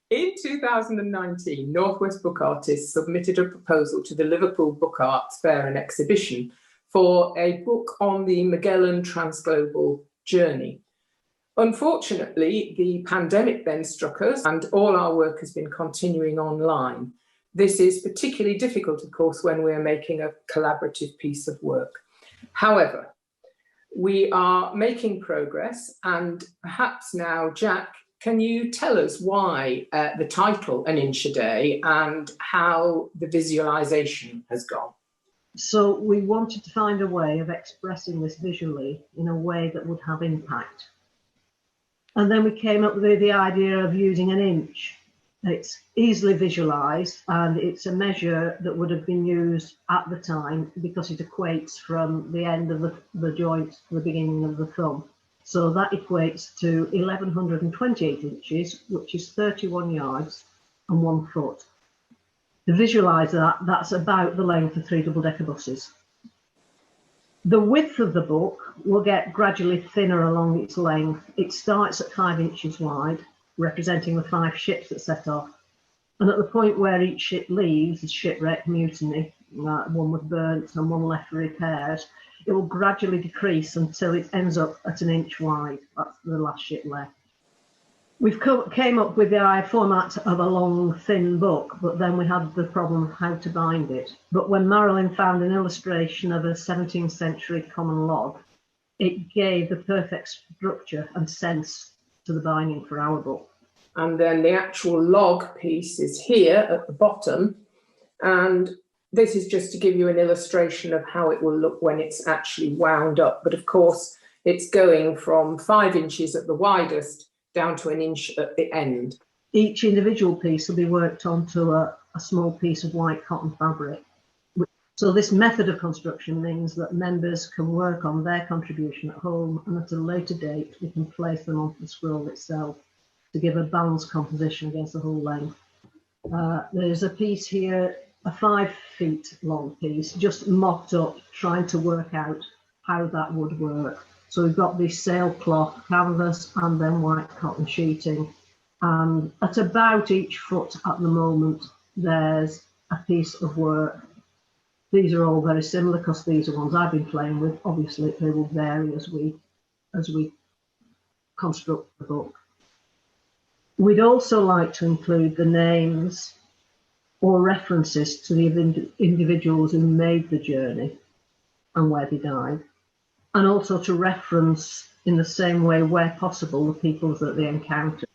In 2019, Northwest Book Artists submitted a proposal to the Liverpool Book Arts Fair and Exhibition for a book on the Magellan transglobal journey. Unfortunately, the pandemic then struck us and all our work has been continuing online. This is particularly difficult, of course, when we're making a collaborative piece of work. However, we are making progress, and perhaps now, Jac, can you tell us why the title An Inch a Day and how the visualisation has gone? So we wanted to find a way of expressing this visually in a way that would have impact. And then we came up with the idea of using an inch. It's easily visualised, and it's a measure that would have been used at the time because it equates from the end of the joint to the beginning of the thumb. So that equates to 1128 inches, which is 31 yards and 1 foot. To visualise that, that's about the length of 3 double-decker buses. The width of the book will get gradually thinner along its length. It starts at 5 inches wide, representing the 5 ships that set off. And at the point where each ship leaves, the shipwreck, mutiny, one was burnt and one left for repairs, it will gradually decrease until it ends up at 1 inch wide. That's the last ship left. We've came up with the format of a long, thin book, but then we had the problem of how to bind it. But when Marilyn found an illustration of a 17th century common log, it gave the perfect structure and sense to the binding for our book. And then the actual log piece is here at the bottom, and this is just to give you an illustration of how it will look when it's actually wound up. But of course, it's going from 5 inches at the widest down to 1 inch at the end. Each individual piece will be worked onto a small piece of white cotton fabric. So this method of construction means that members can work on their contribution at home, and at a later date we can place them onto the scroll itself to give a balanced composition against the whole length. There's a piece here, a 5 feet long piece, just mocked up, trying to work out how that would work. So we've got this sailcloth canvas and then white cotton sheeting. And at about each foot at the moment, there's a piece of work. These are all very similar because these are ones I've been playing with. Obviously, they will vary as we construct the book. We'd also like to include the names or references to the individuals who made the journey and where they died, and also to reference in the same way where possible the peoples that they encountered.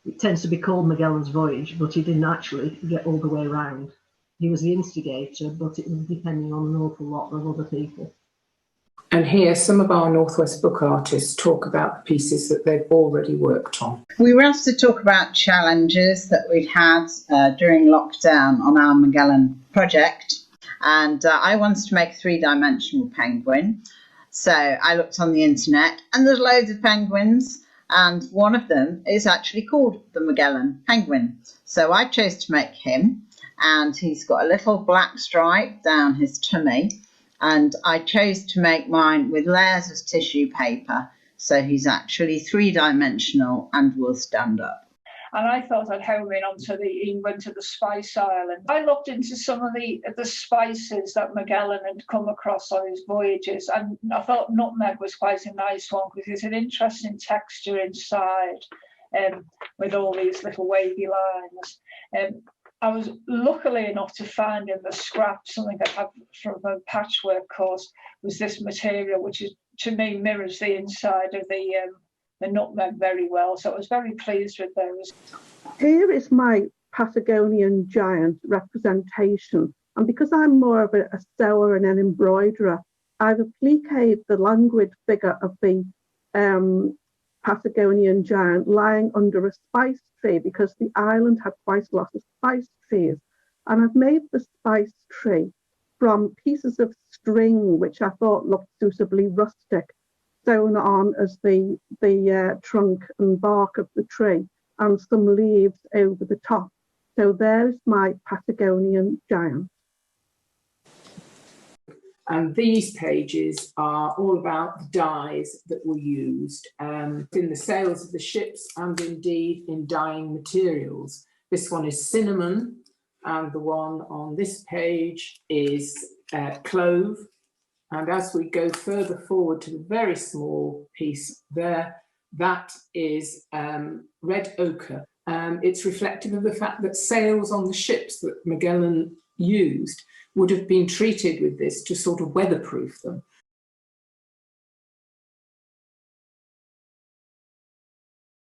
It tends to be called Magellan's Voyage, but he didn't actually get all the way around. He was the instigator, but it was depending on an awful lot of other people. And here some of our Northwest Book Artists talk about the pieces that they've already worked on. We were asked to talk about challenges that we'd had during lockdown on our Magellan project, and I wanted to make a 3-dimensional penguin. So I looked on the internet and there's loads of penguins, and one of them is actually called the Magellan penguin. So I chose to make him, and he's got a little black stripe down his tummy, and I chose to make mine with layers of tissue paper. So he's actually 3-dimensional and will stand up. And I thought I'd home in onto England to the Spice Island. I looked into some of the spices that Magellan had come across on his voyages, and I thought nutmeg was quite a nice one because it's an interesting texture inside, with all these little wavy lines. I was luckily enough to find in the scrap something I had from a patchwork course, was this material, which is, to me, mirrors the inside of the nutmeg very well. So I was very pleased with those. Here is my Patagonian giant representation. And because I'm more of a sewer and an embroiderer, I've appliqued the languid figure of the Patagonian giant lying under a spice tree, because the island had quite a lot of spice trees. And I've made the spice tree from pieces of string, which I thought looked suitably rustic, sewn on as the trunk and bark of the tree, and some leaves over the top. So there's my Patagonian giant. And these pages are all about the dyes that were used in the sails of the ships and indeed in dyeing materials. This one is cinnamon, and the one on this page is clove. And as we go further forward to the very small piece there, that is red ochre. It's reflective of the fact that sails on the ships that Magellan used would have been treated with this to sort of weatherproof them.